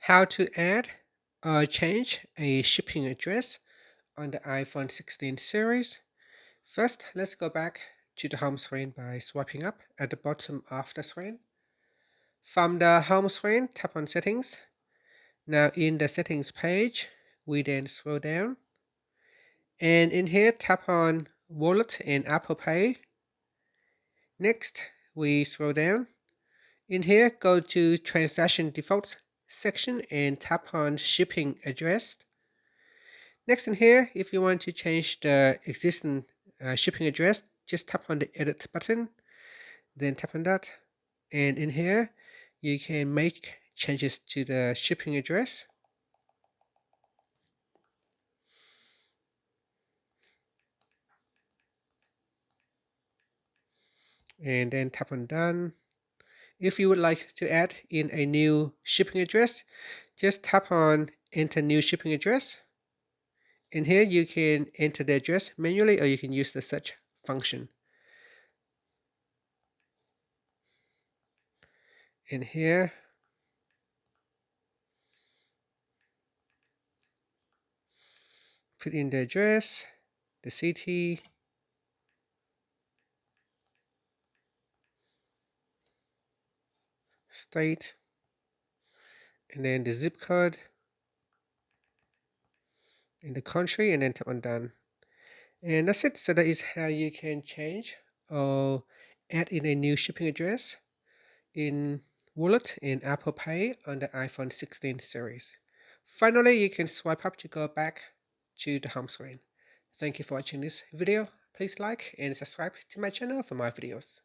How to add or change a shipping address on the iPhone 16 series. First, let's go back to the home screen by swiping up at the bottom of the screen. From the home screen, tap on Settings. Now in the Settings page, we then scroll down. And in here, tap on Wallet and Apple Pay. Next, we scroll down. In here, go to Transaction Defaults section and tap on Shipping Address. Next in here, if you want to change the existing shipping address, just tap on the Edit button, then tap on that. And in here, you can make changes to the shipping address. And then tap on Done. If you would like to add in a new shipping address, just tap on Enter New Shipping Address. In here, you can enter the address manually or you can use the search function. In here, put in the address, the city, state, and then the zip code, in the country, and then tap on Done. And that's it. So that is how you can change or add in a new shipping address in Wallet and Apple Pay on the iPhone 16 series. Finally, you can swipe up to go back to the home screen. Thank you for watching this video. Please like and subscribe to my channel for more videos.